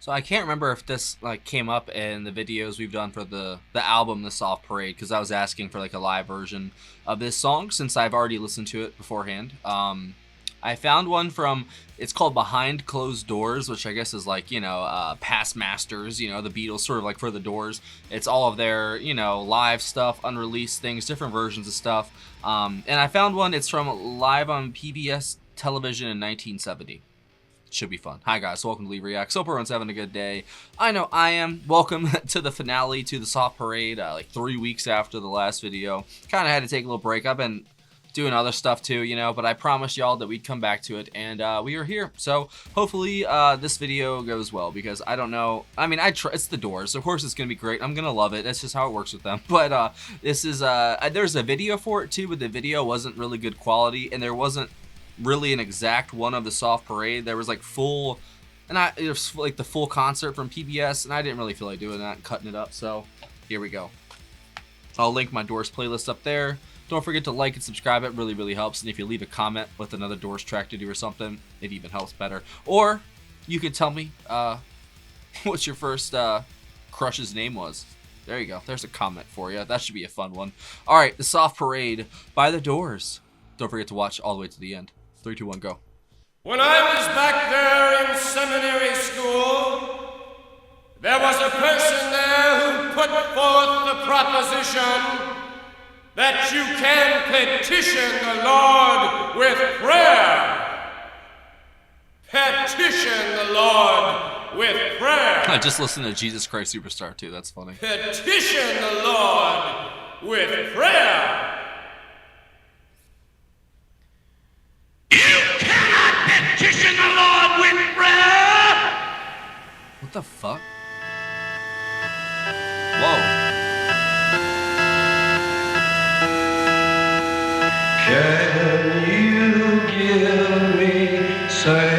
So I can't remember if this like came up in the videos we've done for the album The Soft Parade, because I was asking for like a live version of this song since I've already listened to it beforehand. I found one from, it's called Behind Closed Doors, which I guess is like, you know, past masters, you know, the Beatles, sort of like for the Doors. It's all of their, you know, live stuff, unreleased things, different versions of stuff. And I found one, it's from live on PBS television in 1970. Should be fun. Hi guys, welcome to Lee Reacts. Hope everyone's having a good day. I know I am. Welcome to the finale to the Soft Parade, like 3 weeks after the last video. Kind of had to take a little break. I've been doing other stuff too, you know, but I promised y'all that we'd come back to it, and we are here. So hopefully this video goes well, because I don't know. I mean, it's the Doors. Of course it's gonna be great. I'm gonna love it. That's just how it works with them. But this is there's a video for it too, but the video wasn't really good quality, and there wasn't really an exact one of the Soft Parade. There was like full, and it was like the full concert from PBS, and I didn't really feel like doing that and cutting it up. So here we go. I'll link my Doors playlist up there. Don't forget to like and subscribe. It really, really helps. And if you leave a comment with another Doors track to do or something, it even helps better. Or you could tell me what your first crush's name was. There you go. There's a comment for you. That should be a fun one. All right, the Soft Parade by the Doors. Don't forget to watch all the way to the end. 3, 2, 1, go. When I was back there in seminary school, there was a person there who put forth the proposition that you can petition the Lord with prayer. Petition the Lord with prayer. I just listened to Jesus Christ Superstar too. That's funny. Petition the Lord with prayer. You cannot petition the Lord with prayer. What the fuck? Whoa. Can you give me sanctuary?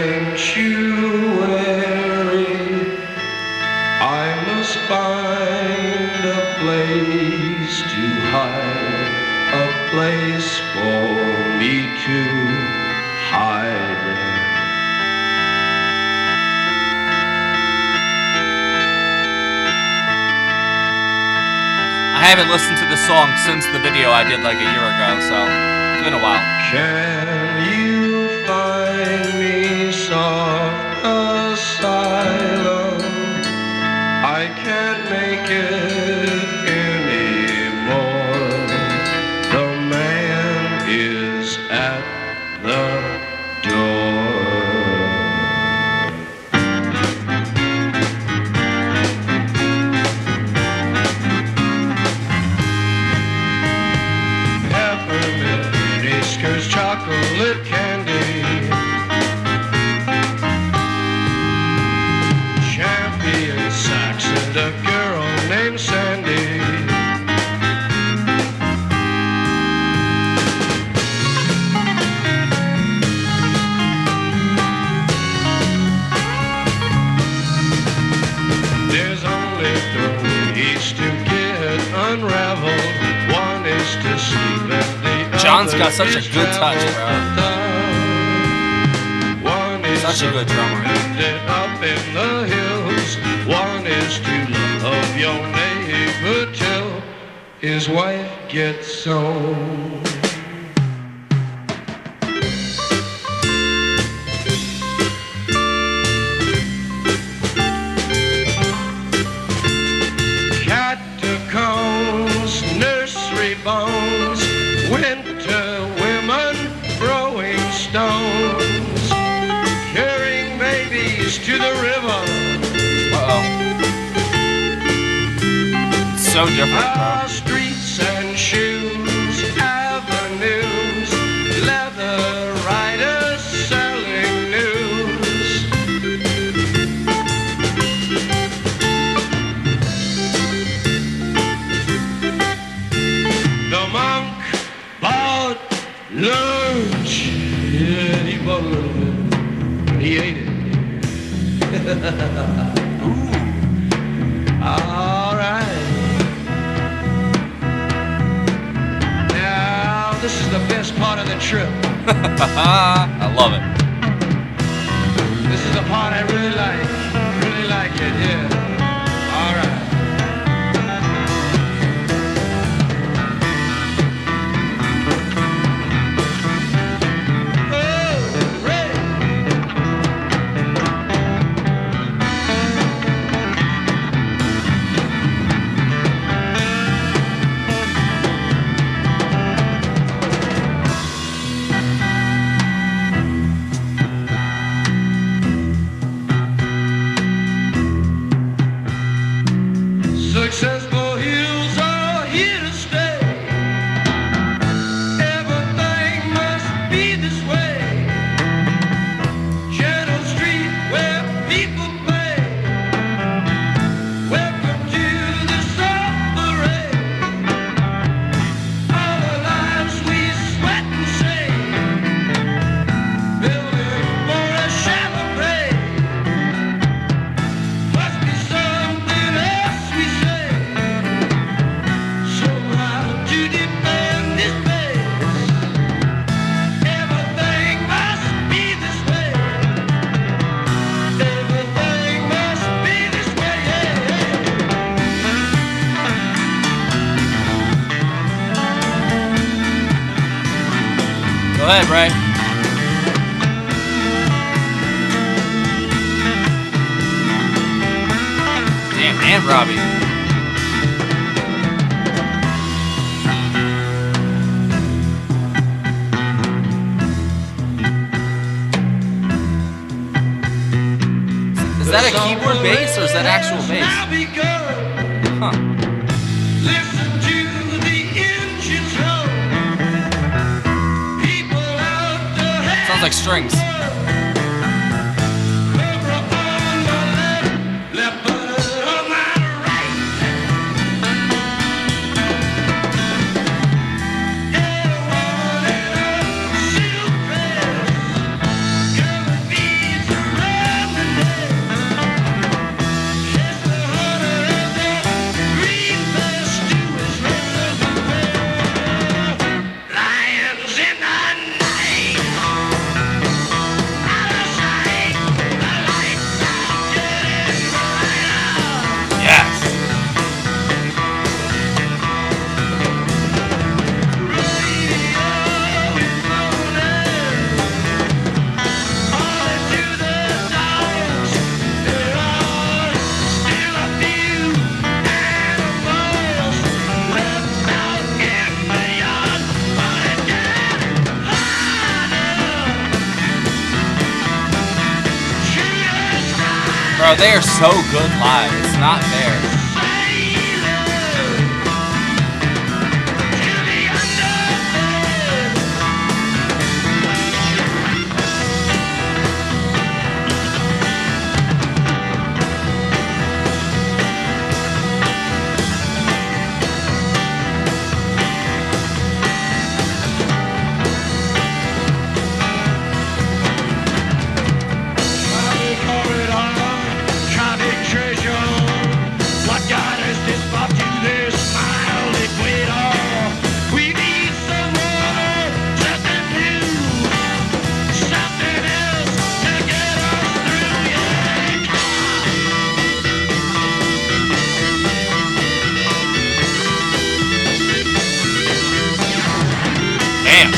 I must find a place to hide, a place for me to hide. I haven't listened to the song since the video I did like a year ago, so it's been a while. Can you find me soft asylum? I can't make it anymore. The man is at the door. Chocolate candy, champion sax and a girl named Sandy. There's only 3 ways to get unraveled. One is to sleep and the John's got such a good touch, bro. Such a good drummer. Up in the hills. One is to love your neighbor till his wife gets sold. Catacombs, nursery bones, winter women throwing stones, carrying babies to the river. It's so different, bro. Streets and shoes, avenues, leather riders selling news. The monk bought lunch. Yeah, he bought a little bit. He ate it. Ooh. All right. Now, this is the best part of the trip. I love it. This is the part I really like. Really you like it, yeah. All right. Successful hills are here to stay. Everything must be this way. Gentle street where people play. Welcome to the soft parade. All the lives we sweat and save. Building for a shallow grave. Must be something else we say. So how to defend this place? Everything must be this way. Everything must be this way. Go ahead, Ray. Damn, and Robbie. Is that a keyboard bass or is that actual bass? Now be good. Huh. Listen to the engines hum. People out there Sounds like strings. Yes. Bro, they are so good live. It's not fair. Damn.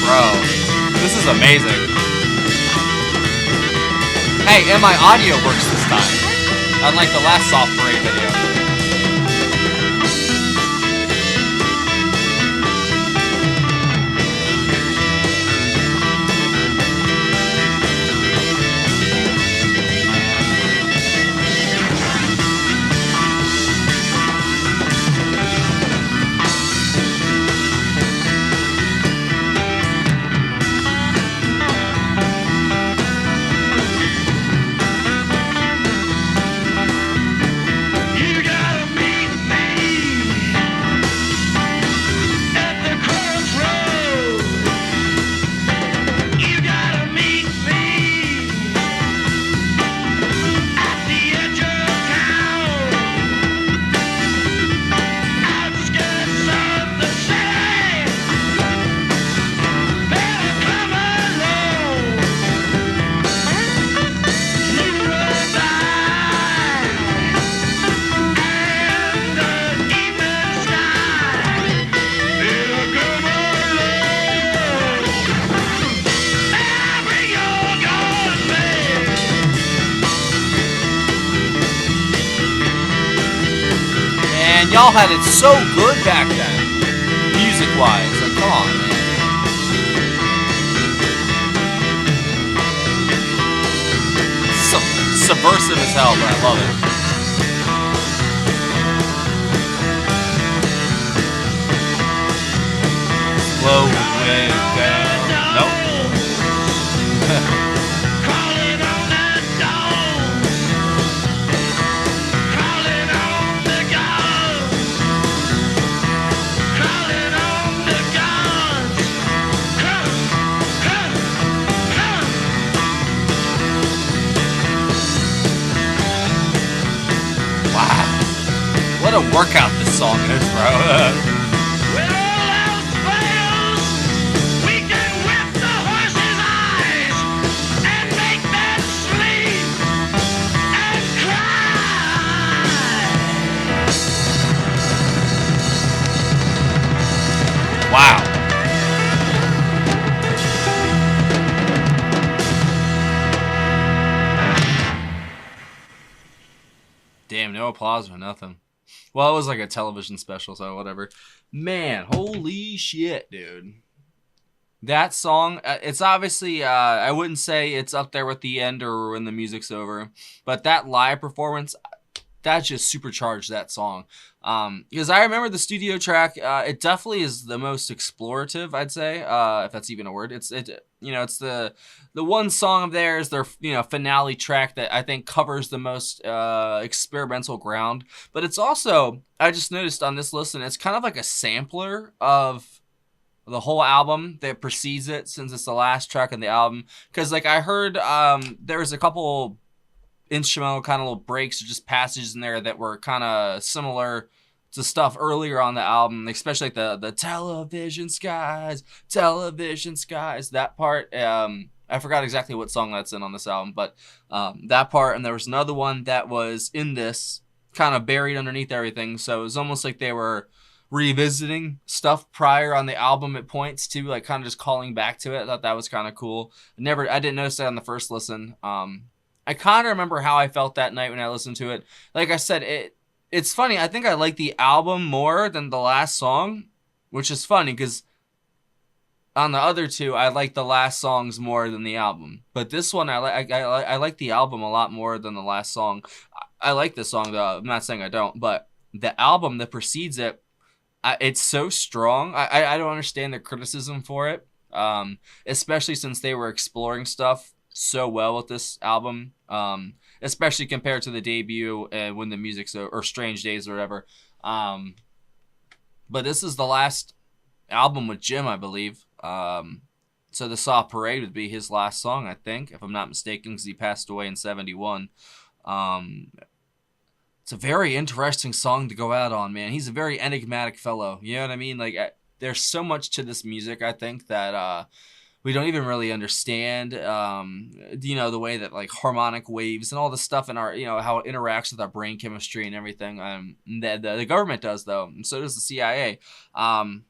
Bro, this is amazing. Hey, and my audio works this time. Unlike the last Soft Parade video. You y'all had it so good back then, music-wise. Like, come on, man. Subversive as hell, but I love it. Slow way down. Nope. Calling on the dogs, calling on the gods, calling on the gods. Come, come, come. Wow. What a workout this song is, bro. When all else fails, we can whip the horse's eyes and make them sleep and cry. Wow. Damn, no applause or nothing. Well, it was like a television special, so whatever. Man, holy shit, dude. That song, it's obviously, I wouldn't say it's up there with the end or when the music's over, but that live performance, that just supercharged that song. Because I remember the studio track, it definitely is the most explorative, I'd say, if that's even a word. It's the one song of theirs, their finale track that I think covers the most experimental ground. But it's also, I just noticed on this listen, it's kind of like a sampler of the whole album that precedes it, since it's the last track on the album. Because like I heard, there was a couple instrumental kind of little breaks or just passages in there that were kind of similar to stuff earlier on the album, especially like the television skies, that part. I forgot exactly what song that's in on this album, but that part, and there was another one that was in this kind of buried underneath everything, so it was almost like they were revisiting stuff prior on the album at points too, like kind of just calling back to it. I thought that was kind of cool. I didn't notice that on the first listen. I kind of remember how I felt that night when I listened to it. Like I said, it's funny. I think I like the album more than the last song, which is funny because on the other two, I like the last songs more than the album. But this one, I like the album a lot more than the last song. I like this song though. I'm not saying I don't, but the album that precedes it, it's so strong. I don't understand the criticism for it, especially since they were exploring stuff so well with this album, especially compared to the debut and when the music's or Strange Days or whatever. But this is the last album with Jim, I believe. So the Soft Parade would be his last song, I think, if I'm not mistaken, because he passed away in 1971. It's a very interesting song to go out on, man. He's a very enigmatic fellow. You know what I mean? Like, there's so much to this music, I think, that we don't even really understand, the way that like harmonic waves and all the stuff in our, how it interacts with our brain chemistry and everything. The government does though, and so does the CIA.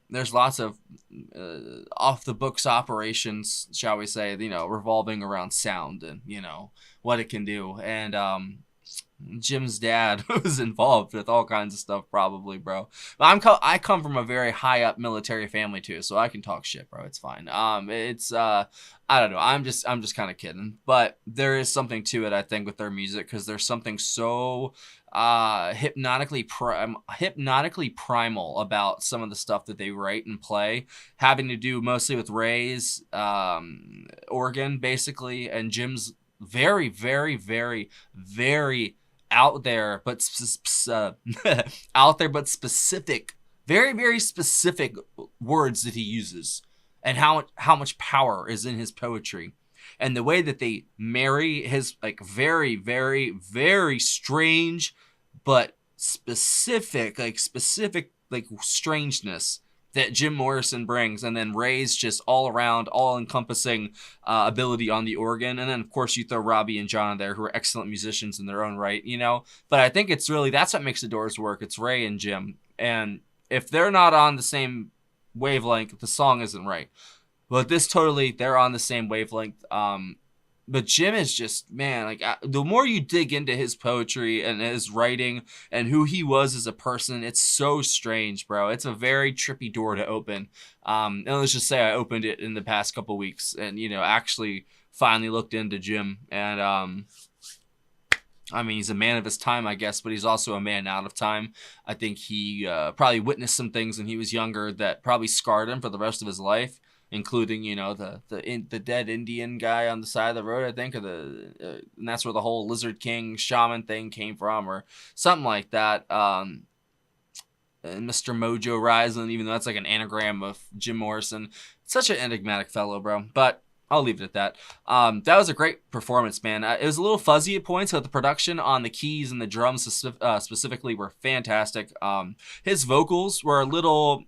There's lots of off the books operations, shall we say, revolving around sound and what it can do. And Jim's dad was involved with all kinds of stuff, probably, bro. But I come from a very high up military family too, so I can talk shit, bro. It's fine. It's I don't know. I'm just kind of kidding, but there is something to it, I think, with their music, because there's something so hypnotically primal about some of the stuff that they write and play, having to do mostly with Ray's organ, basically, and Jim's very, very, very, very out there, but specific, very, very specific words that he uses, and how much power is in his poetry, and the way that they marry his like very, very, very strange but specific strangeness that Jim Morrison brings, and then Ray's just all around, all encompassing ability on the organ. And then of course you throw Robbie and John there, who are excellent musicians in their own right, but I think it's really, that's what makes the Doors work. It's Ray and Jim. And if they're not on the same wavelength, the song isn't right. But this totally, they're on the same wavelength. But Jim is just, man, like the more you dig into his poetry and his writing and who he was as a person, it's so strange, bro. It's a very trippy door to open. And let's just say I opened it in the past couple weeks, and actually finally looked into Jim. And I mean, he's a man of his time, I guess, but he's also a man out of time. I think he probably witnessed some things when he was younger that probably scarred him for the rest of his life, including the dead Indian guy on the side of the road, I think, or and that's where the whole Lizard King shaman thing came from, or something like that. And Mr. Mojo Rising, even though that's like an anagram of Jim Morrison, such an enigmatic fellow, bro. But I'll leave it at that. That was a great performance, man. It was a little fuzzy at points, but the production on the keys and the drums specifically were fantastic. His vocals were a little,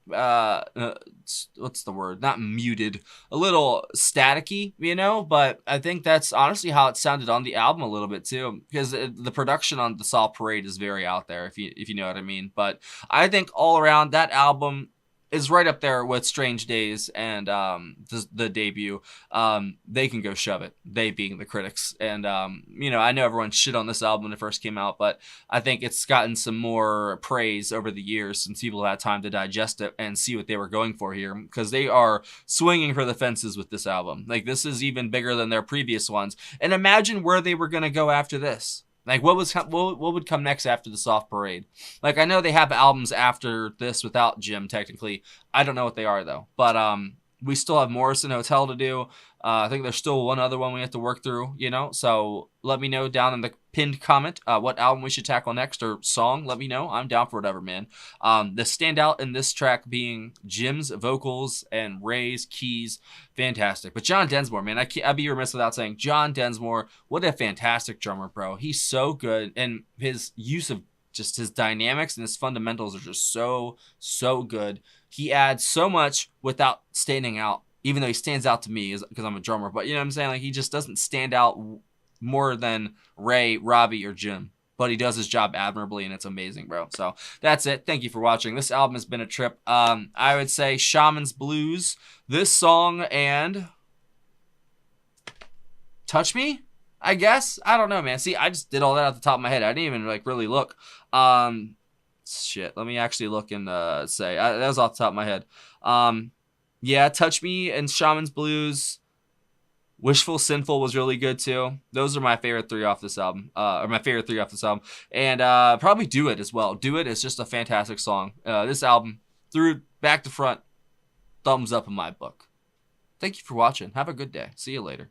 what's the word? Not muted, a little staticky, but I think that's honestly how it sounded on the album a little bit too, because the production on the Soft Parade is very out there, if you know what I mean. But I think all around that album is right up there with Strange Days and the debut. They can go shove it, they being the critics. And I know everyone shit on this album when it first came out, but I think it's gotten some more praise over the years since people had time to digest it and see what they were going for here, because they are swinging for the fences with this album. Like, this is even bigger than their previous ones, and imagine where they were going to go after this. Like, what would come next after the Soft Parade? Like, I know they have albums after this without Jim, technically. I don't know what they are, though. But we still have Morrison Hotel to do. I think there's still one other one we have to work through, So let me know down in the pinned comment what album we should tackle next, or song. Let me know. I'm down for whatever, man. The standout in this track being Jim's vocals and Ray's keys. Fantastic. But John Densmore, man, I'd be remiss without saying John Densmore, what a fantastic drummer, bro. He's so good, and his use of just his dynamics and his fundamentals are just so, so good. He adds so much without standing out, even though he stands out to me because I'm a drummer. But you know what I'm saying? Like, he just doesn't stand out more than Ray, Robbie, or Jim. But he does his job admirably, and it's amazing, bro. So that's it. Thank you for watching. This album has been a trip. I would say Shaman's Blues, this song, and Touch Me, I guess. I don't know, man. See, I just did all that off the top of my head. I didn't even really look. Shit. Let me actually look and say. That was off the top of my head. Yeah, Touch Me and Shaman's Blues. Wishful Sinful was really good too. Those are my favorite three off this album. And probably Do It as well. Do It is just a fantastic song. This album, through back to front, thumbs up in my book. Thank you for watching. Have a good day. See you later.